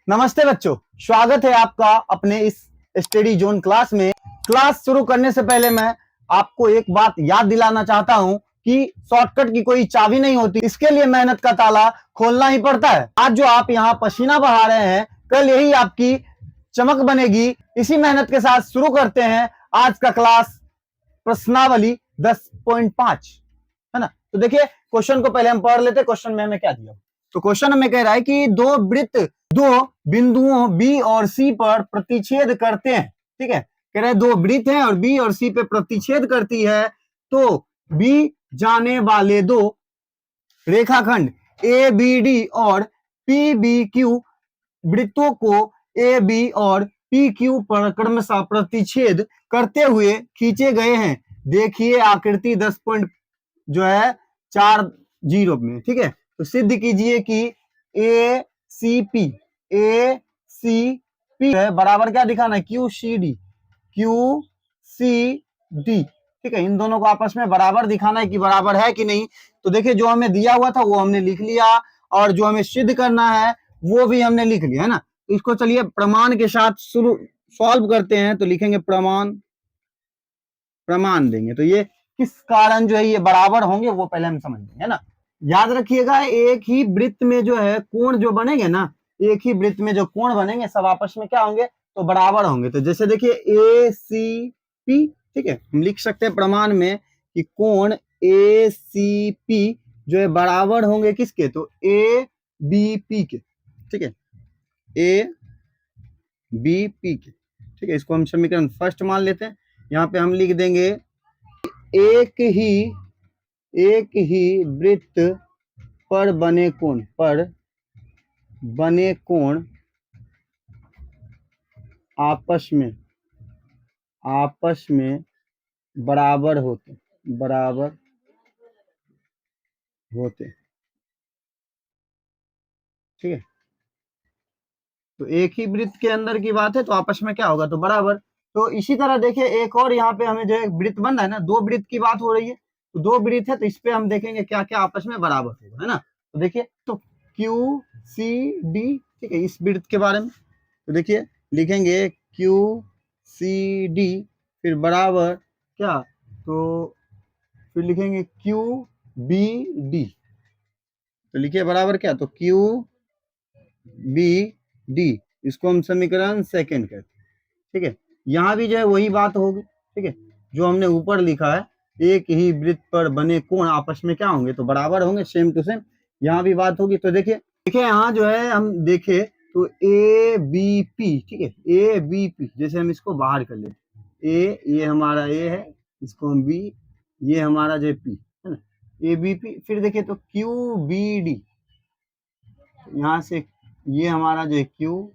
नमस्ते बच्चों, स्वागत है आपका अपने इस स्टडी जोन क्लास में। क्लास शुरू करने से पहले मैं आपको एक बात याद दिलाना चाहता हूं कि शॉर्टकट की कोई चाबी नहीं होती, इसके लिए मेहनत का ताला खोलना ही पड़ता है। आज जो आप यहाँ पसीना बहा रहे हैं, कल यही आपकी चमक बनेगी। इसी मेहनत के साथ शुरू करते हैं आज का क्लास। प्रश्नावली 10.5 है ना। तो देखिए क्वेश्चन को पहले हम पढ़ लेते हैं। क्वेश्चन में हमें क्या दिया, तो क्वेश्चन हमें कह रहा है कि दो वृत्त दो बिंदुओं बी और सी पर प्रतिच्छेद करते हैं। ठीक है, कह रहे हैं दो वृत्त हैं और बी और सी पे प्रतिच्छेद करती है, तो बी जाने वाले दो रेखाखंड ए बी डी और पी बी क्यू वृत्तों को ए बी और पी क्यू पर क्रमशः प्रतिच्छेद करते हुए खींचे गए हैं। देखिए आकृति 10 पॉइंट जो है 40 में। ठीक है, तो सिद्ध कीजिए कि ए सी पी है बराबर क्या दिखाना है, क्यू सी डी। ठीक है, इन दोनों को आपस में बराबर दिखाना है कि बराबर है कि नहीं। तो देखिए जो हमें दिया हुआ था वो हमने लिख लिया और जो हमें सिद्ध करना है वो भी हमने लिख लिया है ना। तो इसको चलिए प्रमाण के साथ शुरू सॉल्व करते हैं। तो लिखेंगे प्रमाण देंगे। तो ये किस कारण जो है ये बराबर होंगे वो पहले हम समझेंगे, है ना। याद रखिएगा एक ही वृत्त में जो है कोण जो बनेंगे ना, एक ही वृत्त में जो कोण बनेंगे सब आपस में क्या होंगे, तो बराबर होंगे। तो जैसे देखिए ए सी पी, ठीक है, हम लिख सकते हैं प्रमाण में कि कोण ए सी पी जो है बराबर होंगे किसके, तो ए बी पी के। ठीक है, ए बी पी के। ठीक है, इसको हम समीकरण फर्स्ट मान लेते हैं। यहाँ पे हम लिख देंगे एक ही वृत्त पर बने कोण आपस में बराबर होते। ठीक है, तो एक ही वृत्त के अंदर की बात है तो आपस में क्या होगा, तो बराबर। तो इसी तरह देखिए एक और यहाँ पे हमें जो है वृत्त बन रहा है ना, दो वृत्त की बात हो रही है, तो दो वृत्त है तो इस पे हम देखेंगे क्या क्या आपस में बराबर होगा, है ना। तो देखिए तो क्यू सी डी, ठीक है, इस वृत्त के बारे में तो देखिए लिखेंगे क्यू सी डी फिर बराबर क्या, तो फिर लिखेंगे क्यू बी डी। तो लिखिए बराबर क्या, तो क्यू बी डी, इसको हम समीकरण सेकंड कहते हैं। ठीक है, यहाँ भी जो है वही बात होगी। ठीक है, जो हमने ऊपर लिखा है एक ही वृत्त पर बने कोण आपस में क्या होंगे, तो बराबर होंगे, सेम टू सेम यहाँ भी बात होगी। तो देखिए यहाँ जो है हम देखे तो ए बी पी, ठीक है, ए बी पी जैसे हम इसको बाहर कर ले, ये हमारा ए है, इसको हम बी, ये हमारा जो पी है ना, ए बी पी। फिर देखिए तो क्यू बी डी, यहाँ से ये हमारा जो क्यू,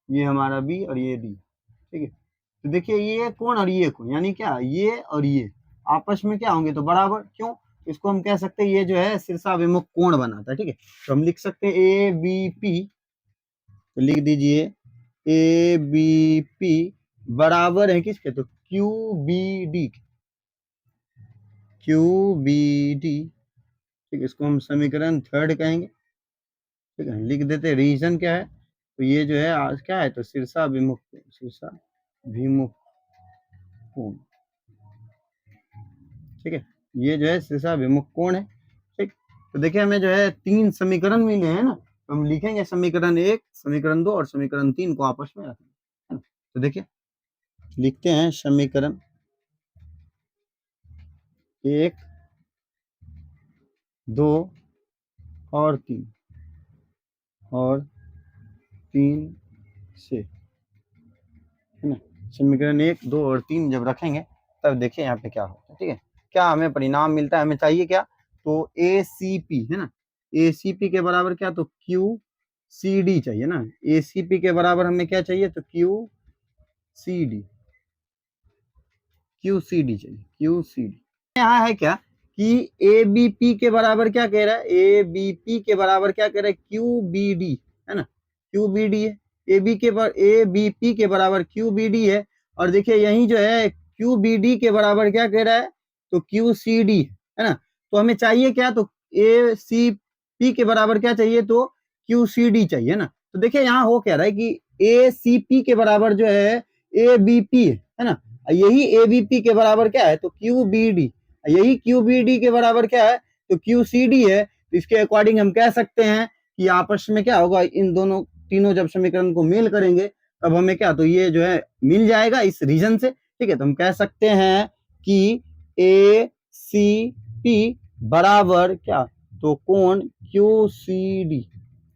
ये हमारा बी और ये डी। ठीक है, तो देखिए ये कोण और ये कोण यानी क्या, ये और ये आपस में क्या होंगे, तो बराबर। क्यों, इसको हम कह सकते हैं ये जो है शीर्षाभिमुख कोण बनाता है। ठीक है, तो हम लिख सकते हैं ए बी पी, तो लिख दीजिए ए बी पी बराबर है किसके, तो क्यू बी डी, ठीक है, इसको हम समीकरण थर्ड कहेंगे। ठीक है, लिख देते, रीजन क्या है, तो ये जो है आज क्या है, तो शीर्षाभिमुख कोण। ठीक है, ये जो है शीर्षाभिमुख कोण है। ठीक, तो देखिए हमें जो है 3 समीकरण मिले हैं ना, तो हम लिखेंगे समीकरण 1, समीकरण 2 और समीकरण 3 को आपस में रखेंगे, है ना। तो देखिए लिखते हैं समीकरण 1, 2 और 3 से, है ना। समीकरण 1, 2 और 3 जब रखेंगे तब देखिए यहाँ पे क्या होता है। ठीक है, क्या हमें परिणाम मिलता है, हमें चाहिए क्या, तो ए सी पी, है ना, ए सी पी के बराबर क्या, तो क्यू सी डी चाहिए ना। ए सी पी के बराबर हमें क्या चाहिए, तो क्यू सी डी चाहिए। यहाँ है क्या कि ए बी पी के बराबर क्या कह रहा है, ए बी पी के बराबर क्या कह रहा है, क्यू बी डी, है ना, क्यू बी डी है। ए बी पी के बराबर क्यू बी डी है। और देखिए यही जो है क्यू बी डी के बराबर क्या कह रहा है, तो क्यू सी डी, है ना। तो हमें चाहिए क्या, तो ए सी पी के बराबर क्या चाहिए, तो क्यू सी डी चाहिए ना। तो देखिए यहाँ हो क्या रहा है कि ACP के बराबर जो है ABP है ना, यही ABP के बराबर क्या है तो QBD, यही QBD के बराबर क्या है तो QCD है। तो इसके अकॉर्डिंग हम कह सकते हैं कि आपस में क्या होगा, इन दोनों तीनों जब समीकरण को मेल करेंगे तब हमें क्या, तो ये जो है मिल जाएगा इस रीजन से, ठीक है। तो हम कह सकते हैं कि ACP बराबर क्या, तो कोण QCD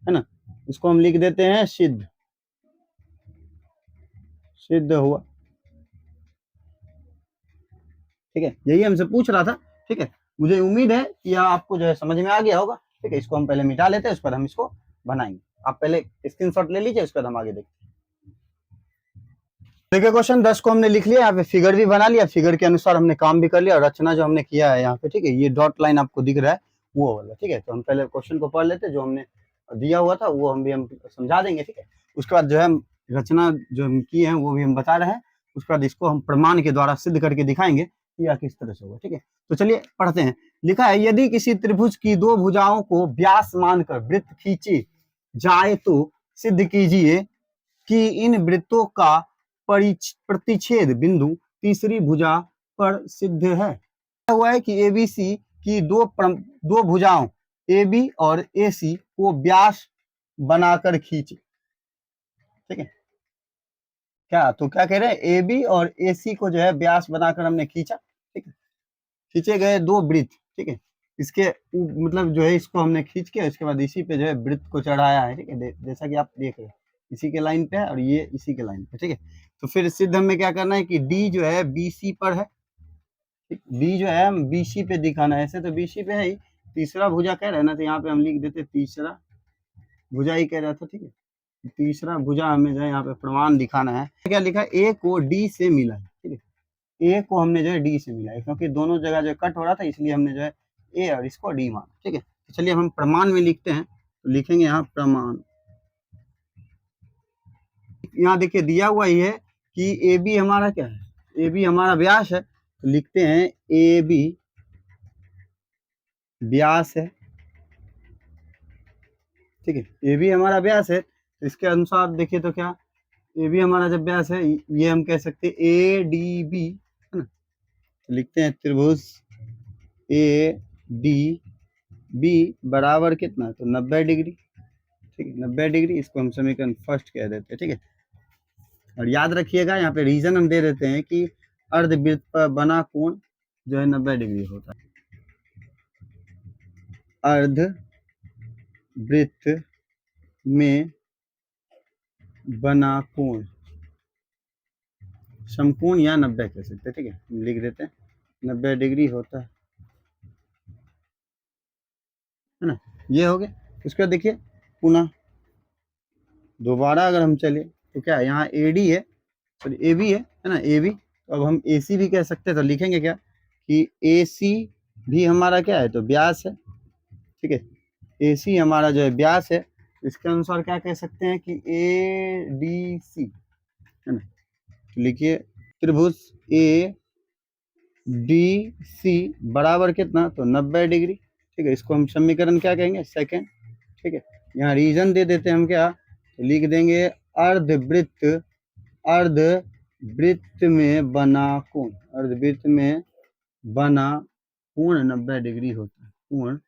है ना, इसको हम लिख देते हैं सिद्ध, सिद्ध हुआ, ठीक है। यही हमसे पूछ रहा था, ठीक है। मुझे उम्मीद है कि आपको जो है समझ में आ गया होगा, ठीक है। इसको हम पहले मिटा लेते हैं, उसके बाद हम इसको बनाएंगे। आप पहले स्क्रीनशॉट ले लीजिए, उसके बाद हम आगे देखते हैं। देखिए क्वेश्चन 10 को हमने लिख लिया, यहाँ पे फिगर भी बना लिया, फिगर के अनुसार हमने काम भी कर लिया और रचना जो हमने किया है यहाँ पे, ठीक है, ये डॉट लाइन आपको दिख रहा है वो वाला, ठीक है। तो हम पहले क्वेश्चन को पढ़ लेते हैं, जो हमने दिया हुआ था वो हम समझा देंगे, ठीक है। उसके बाद जो है रचना जो हम की है वो भी हम बता रहे हैं, उसके बाद इसको हम प्रमाण के द्वारा सिद्ध करके दिखाएंगे कि यह किस तरह से होगा, ठीक है। तो चलिए पढ़ते हैं। लिखा है, यदि किसी त्रिभुज की दो भुजाओं को व्यास मानकर वृत्त खींचे जाए तो सिद्ध कीजिए कि इन वृत्तों का प्रतिच्छेद बिंदु तीसरी भुजा पर सिद्ध है। हुआ है कि ABC की दो भुजाओं AB और AC को व्यास बनाकर खींचे, ठीक है। क्या, तो क्या कह रहे हैं, AB और AC को जो है व्यास बनाकर हमने खींचा, ठीक है। खींचे गए दो वृत्त, ठीक है। इसके मतलब जो है इसको हमने खींच के उसके बाद इसी पे जो है वृत्त को चढ़ाया है, ठीक है। जैसा कि आप देख रहे हैं इसी के लाइन पे है और ये इसी के लाइन पे, ठीक है। तो फिर सिद्ध हमें क्या करना है कि D जो है BC पर है, D जो है हम BC पे दिखाना है, ऐसे तो BC पे है ही, तीसरा भुजा कह रहे हैं ना, तो यहाँ पे हम लिख देते तीसरा भुजा ही कह रहा था, ठीक है। तीसरा भुजा हमें जो है यहाँ पे प्रमाण दिखाना है। क्या लिखा है, A को D से मिला है, ठीक है। A को हमने जो है D से मिला है, क्योंकि दोनों जगह जो कट हो रहा था इसलिए हमने जो है A और इसको D माना, ठीक है। तो चलिए हम प्रमाण में लिखते हैं, तो लिखेंगे यहाँ प्रमाण। यहाँ देखिए दिया हुआ ही है कि AB हमारा क्या है, AB हमारा व्यास है, तो लिखते हैं AB व्यास है, ठीक है। AB हमारा व्यास है, तो इसके अनुसार देखिए तो क्या, AB हमारा जब व्यास है ये हम कह सकते हैं ADB है ना, तो लिखते हैं त्रिभुज ADB बराबर कितना, तो 90 डिग्री, ठीक है। 90 डिग्री, इसको हम समीकरण फर्स्ट कह देते हैं, ठीक है। और याद रखिएगा यहाँ पे रीजन हम दे देते हैं कि अर्धवृत्त पर बना कोण जो है 90 डिग्री होता है। अर्धवृत्त में बना कोण समकोण या 90 कह सकते हैं, ठीक है। हम लिख देते हैं 90 डिग्री होता है ना, ये हो गया। उसके बाद देखिए पुनः दोबारा अगर हम चले तो क्या है, यहाँ AD है, सॉरी AB है ना, AB। तो अब हम AC भी कह सकते हैं, तो लिखेंगे क्या कि AC भी हमारा क्या है, तो व्यास है, ठीक है। AC हमारा जो है व्यास है, इसके अनुसार क्या कह सकते हैं कि ADC है ना, तो लिखिए त्रिभुज ADC बराबर कितना, तो 90 डिग्री, ठीक है। इसको हम समीकरण क्या कहेंगे, सेकंड, ठीक है। यहाँ रीजन दे देते हैं हम क्या, तो लिख देंगे अर्धवृत्त, अर्धवृत्त में बना कोण, अर्धवृत्त में बना कोण 90 डिग्री होता है, कोण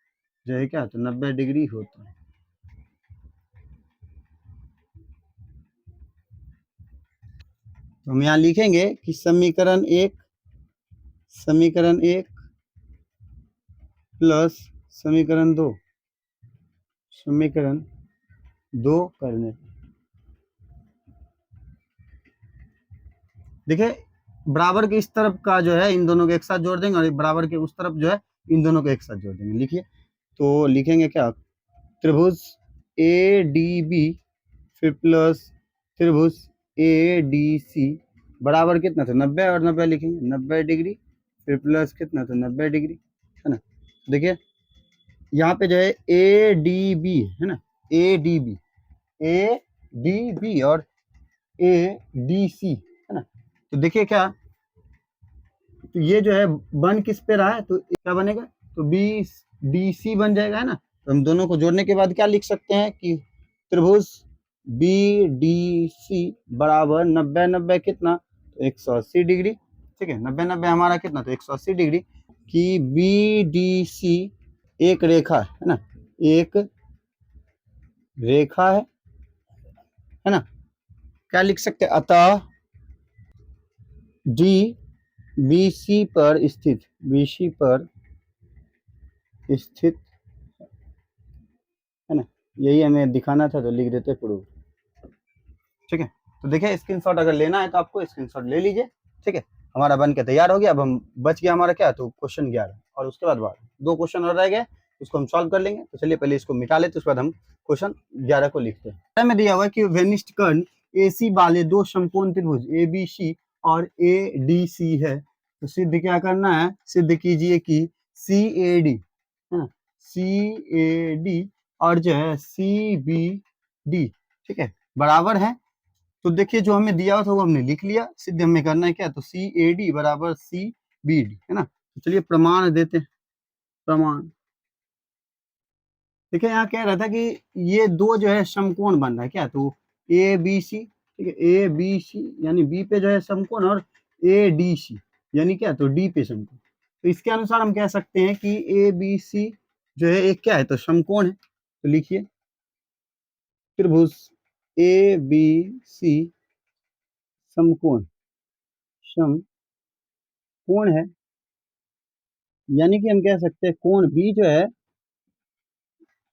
जो है क्या, तो 90 डिग्री होता है। तो हम यहाँ लिखेंगे कि समीकरण एक प्लस समीकरण दो करने, देखिए बराबर के इस तरफ का जो है इन दोनों को एक साथ जोड़ देंगे और बराबर के उस तरफ जो है इन दोनों को एक साथ जोड़ देंगे। लिखिए, तो लिखेंगे क्या, त्रिभुज ADB फिर प्लस त्रिभुज ADC बराबर कितना था, 90 और 90 लिखेंगे, 90 डिग्री फिर प्लस कितना था, 90 डिग्री है ना। देखिए यहाँ पे जो है ADB है ना, ADB और ADC है ना। तो देखिए क्या, तो ये जो है बन किस पे रहा है, तो क्या बनेगा, तो BDC बन जाएगा है ना। तो हम दोनों को जोड़ने के बाद क्या लिख सकते हैं कि त्रिभुज बी डी सी बराबर 90 कितना, तो 180 डिग्री। ठीक है, 90 हमारा कितना, तो 180 डिग्री की बी डी सी एक रेखा है ना, एक रेखा है ना। क्या लिख सकते हैं, अतः डी बीसी पर स्थित, बीसी पर स्थित है ना, यही हमें दिखाना था, तो लिख देते प्रूव। ठीक है, तो देखिए स्क्रीनशॉट अगर लेना है तो आपको स्क्रीनशॉट ले लीजिए। ठीक है, हमारा बन के तैयार हो गया। अब हम बच गया हमारा क्या, तो क्वेश्चन 11 और उसके बाद 2 क्वेश्चन और रह गए, उसको हम सॉल्व कर लेंगे। तो चलिए पहले इसको मिटा लेते, उसके बाद हम क्वेश्चन 11 को लिखते हैं। में दिया हुआ है कि वेनिस्ट कर्ण एसी वाले 2 समकोण त्रिभुज ए बी सी और ए डी सी है, तो सिद्ध क्या करना है, सिद्ध कीजिए कि सी ए डी है ना, सी ए डी और जो है सी बी डी, ठीक है, बराबर है। तो देखिए जो हमें दिया हुआ था वो हमने लिख लिया, सिद्ध हमें करना है क्या, तो सी ए डी बराबर सी बी डी है ना। तो चलिए प्रमाण देते हैं, प्रमाण। देखिए यहाँ कह रहा था कि ये 2 जो है समकोण बन रहा है क्या, तो ए बी सी, ठीक है, ए बी सी यानी बी पे जो है समकोण, और ए डी सी यानी क्या, तो डी पे समकोण। तो इसके अनुसार हम कह सकते हैं कि ए बी सी जो है एक क्या है, तो समकोण है। तो लिखिए त्रिभुज ए बी सी समकोण, समकोण है, यानी कि हम कह सकते हैं कोण बी जो है,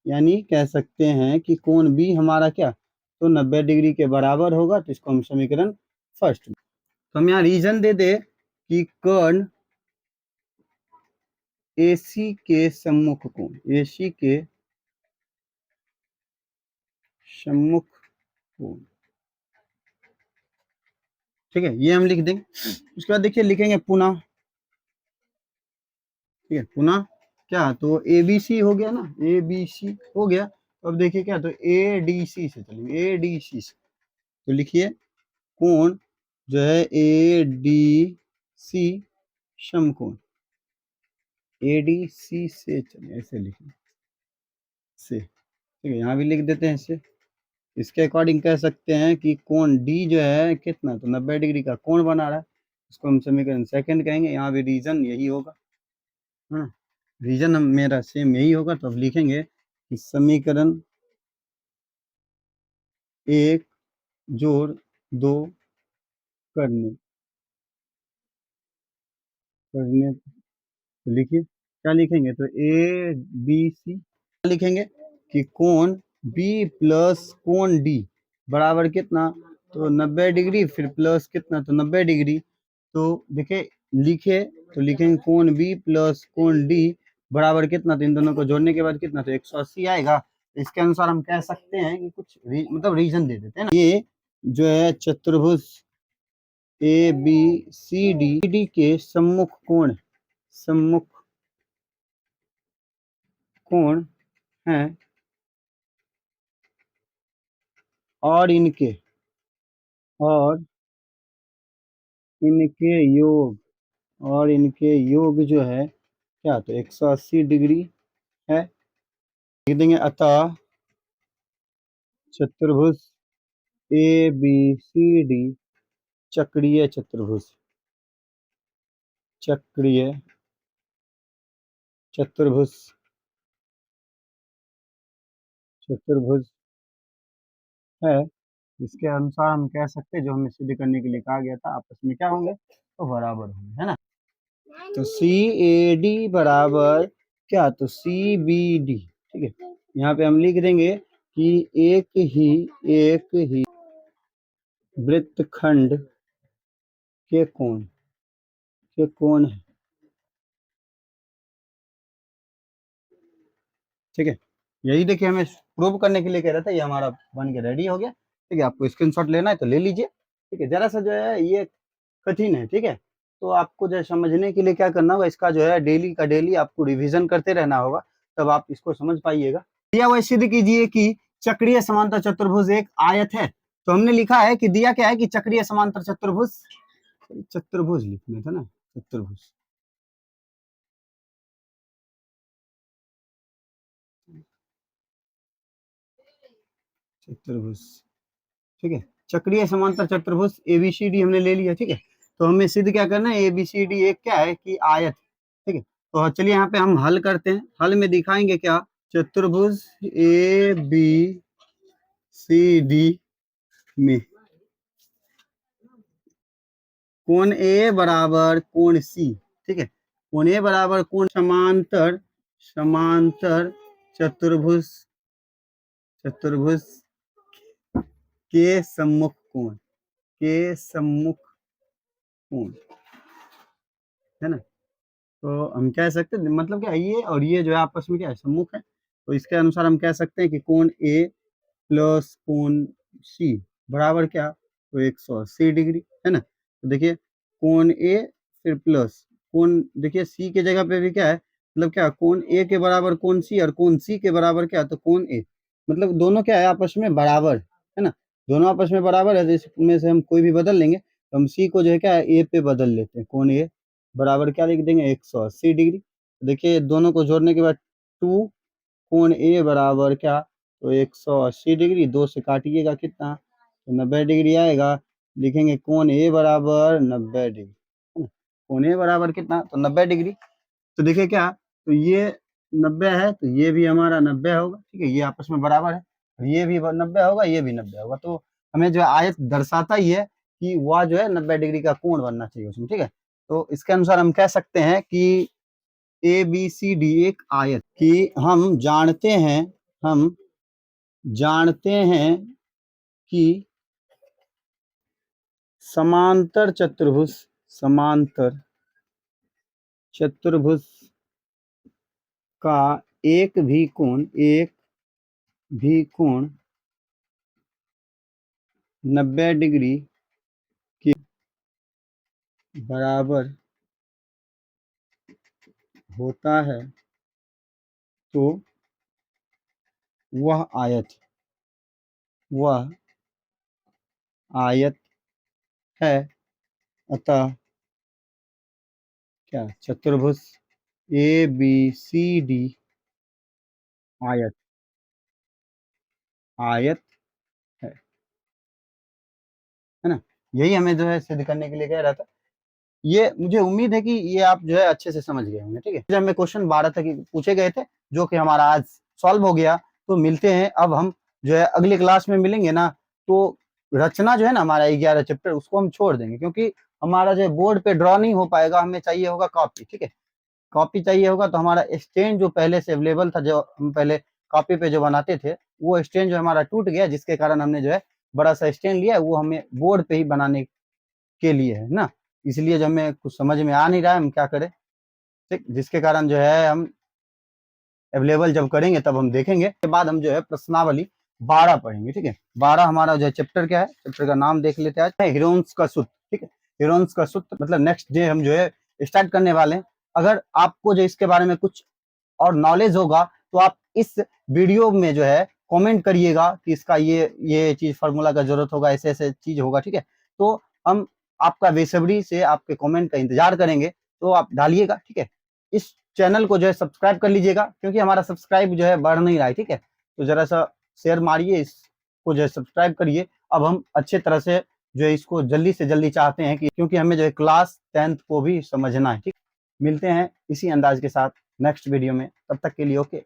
यानी कह सकते हैं कि कोण बी हमारा क्या, तो 90 डिग्री के बराबर होगा। तो इसको हम समीकरण फर्स्ट, तो हम यहाँ रीजन दे दे कि कर्ण एसी के सम्मुख कोण, एसी के सम्मुख कोण, ठीक है, ये हम लिख देंगे। उसके बाद देखिए लिखेंगे पुनः, ठीक है, पुनः क्या, तो ए बी सी हो गया ना, ए बी सी हो गया। तो अब देखिए क्या, तो ए डी सी से चलिए, ए डी सी से, तो लिखिए कोण जो है ए डी सी समकोण, ए डी सी से, चलिए ऐसे लिखिए से, ठीक है, यहाँ भी लिख देते हैं इसे। इसके अकॉर्डिंग कह सकते हैं कि कोण डी जो है कितना, तो 90 डिग्री का कोण बना रहा है, इसको हम समीकरण सेकंड कहेंगे। यहाँ भी रीजन यही होगा, हाँ, रीजन हम मेरा सेम यही होगा। तो अब लिखेंगे कि समीकरण 1 जोड़ 2 करने करने तो लिखिए क्या लिखेंगे, तो ए बी सी लिखेंगे कि कोण बी प्लस कोण डी बराबर कितना, तो 90 डिग्री, फिर प्लस कितना, तो 90 डिग्री। तो देखिए लिखे, तो लिखेंगे कोण बी प्लस कोण डी बराबर कितना, तो इन दोनों को जोड़ने के बाद कितना, तो 180 आएगा। इसके अनुसार हम कह सकते हैं कि कुछ मतलब रीजन दे देते हैं ना, ये जो है चतुर्भुज ए बी सी डी के सम्मुख कोण, सम्मुख कोण है, और इनके और इनके योग, और इनके योग जो है क्या, तो 180 डिग्री है। लिख देंगे अतः चतुर्भुज ए बी सी डी चक्रीय चतुर्भुज, चक्रीय चतुर्भुज, चतुर्भुज है। इसके अनुसार हम कह सकते हैं जो हमें सिद्ध करने के लिए कहा गया था, आपस में क्या होंगे, तो बराबर होंगे, है ना। तो सी ए डी बराबर क्या, तो सी बी डी, ठीक है, यहाँ पे हम लिख देंगे कि एक ही वृत्तखंड के कोण है, ठीक है। यही देखिए हमें प्रूव करने के लिए कह रहा था, ये हमारा बन के रेडी हो गया। ठीक है, आपको स्क्रीनशॉट लेना है तो ले लीजिए। ठीक है, जरा सा जो है ये कठिन है, ठीक है, तो आपको जो है समझने के लिए क्या करना होगा, इसका जो है डेली का डेली आपको रिवीजन करते रहना होगा, तब आप इसको समझ पाइएगा। दिया हुआ सिद्ध कीजिए कि चक्रीय समांतर चतुर्भुज एक आयत है। तो हमने लिखा है कि दिया क्या है कि चक्रीय समांतर चतुर्भुज, चतुर्भुज लिखना था ना, चतुर्भुज, चतुर्भुज ठीक है। चक्रीय समांतर चतुर्भुज ABCD हमने ले लिया, ठीक है। तो हमें सिद्ध क्या करना है, ABCD एक क्या है कि आयत, ठीक है। तो चलिए यहाँ पे हम हल करते हैं। हल में दिखाएंगे क्या, चतुर्भुज ABCD में कोण A बराबर कोण C, ठीक है। कोण A बराबर कोण समांतर चतुर्भुज के सम्मुख कोण है ना। तो हम कह सकते हैं, मतलब क्या, ये और ये जो है आपस में क्या है, सम्मुख है। तो इसके अनुसार हम कह सकते हैं कि कोण A प्लस कोण C बराबर क्या, तो 180 डिग्री, है ना। तो देखिए कोण A फिर प्लस कोण, देखिए C के जगह पे भी क्या है, मतलब क्या, कोण A के बराबर कोण C और कोण C के बराबर क्या, तो कोण A, मतलब दोनों क्या है, आपस में बराबर है ना। दोनों आपस में बराबर है, तो इसमें से हम कोई भी बदल लेंगे। तो हम C को जो है क्या है, A पे बदल लेते हैं। कोण A बराबर क्या लिख देंगे, 180 डिग्री। देखिए दोनों को जोड़ने के बाद 2 कोण A बराबर क्या, तो 180 डिग्री, 2 से काटिएगा कितना, तो 90 डिग्री आएगा। लिखेंगे कोण A बराबर 90 डिग्री, है ना। कोण A बराबर कितना, तो 90 डिग्री। तो देखिए क्या, तो ये 90 है, तो ये भी हमारा 90 होगा, ठीक है। ये आपस में बराबर है, ये भी 90 होगा, ये भी 90 होगा। तो हमें जो आयत दर्शाता ही है कि वह जो है 90 डिग्री का कोण बनना चाहिए उसमें, ठीक है। तो इसके अनुसार हम कह सकते हैं कि ABCD एक आयत की हम जानते हैं कि समांतर चतुर्भुज का एक भी कोण 90 डिग्री के बराबर होता है, तो वह आयत है। अतः क्या, चतुर्भुज ABCD आयत है ना। यही हमें जो है सिद्ध करने के लिए कह रहा था। ये मुझे उम्मीद है कि ये आप जो है अच्छे से समझ गए होंगे, ठीक है। हमें क्वेश्चन 12 तक पूछे गए थे, जो कि हमारा आज सॉल्व हो गया। तो मिलते हैं, अब हम जो है अगली क्लास में मिलेंगे ना, तो रचना जो है ना हमारा 11 चैप्टर, उसको हम छोड़ देंगे, क्योंकि हमारा जो बोर्ड पे ड्रॉ नहीं हो पाएगा। हमें चाहिए होगा कॉपी, ठीक है। कॉपी चाहिए होगा, तो हमारा स्टैंड जो पहले से अवेलेबल था, जो हम पहले कॉपी पे जो बनाते थे, वो स्टैंड जो हमारा टूट गया, जिसके कारण हमने जो है बड़ा सा स्टैंड लिया, वो हमें बोर्ड पे ही बनाने के लिए है ना। इसलिए जो हमें कुछ समझ में आ नहीं रहा है, हम क्या करें, ठीक, जिसके कारण जो है हम अवेलेबल जब करेंगे तब हम देखेंगे। के बाद हम जो है प्रश्नावली 12 पढ़ेंगे, ठीक है। 12 हमारा जो है चैप्टर क्या है, चैप्टर का नाम देख लेते हैं, आज हीरोन्स का सूत्र, ठीक है। हीरोन्स का सूत्र मतलब नेक्स्ट डे हम जो है स्टार्ट करने वाले हैं। अगर आपको जो इसके बारे में कुछ और नॉलेज होगा, तो आप इस वीडियो में जो है कमेंट करिएगा कि इसका ये चीज फार्मूला का जरूरत होगा, ऐसे ऐसे चीज होगा, ठीक है। तो हम आपका बेसब्री से आपके कमेंट का इंतजार करेंगे, तो आप डालिएगा, ठीक है। इस चैनल को जो है सब्सक्राइब कर लीजिएगा, क्योंकि हमारा सब्सक्राइब जो है बढ़ नहीं रहा है, ठीक है। तो जरा सा शेयर मारिए, इसको जो है सब्सक्राइब करिए। अब हम अच्छे तरह से जो है इसको जल्दी से जल्दी चाहते हैं, कि क्योंकि हमें जो है क्लास 10th को भी समझना है, ठीक। मिलते हैं इसी अंदाज के साथ नेक्स्ट वीडियो में, तब तक के लिए ओके।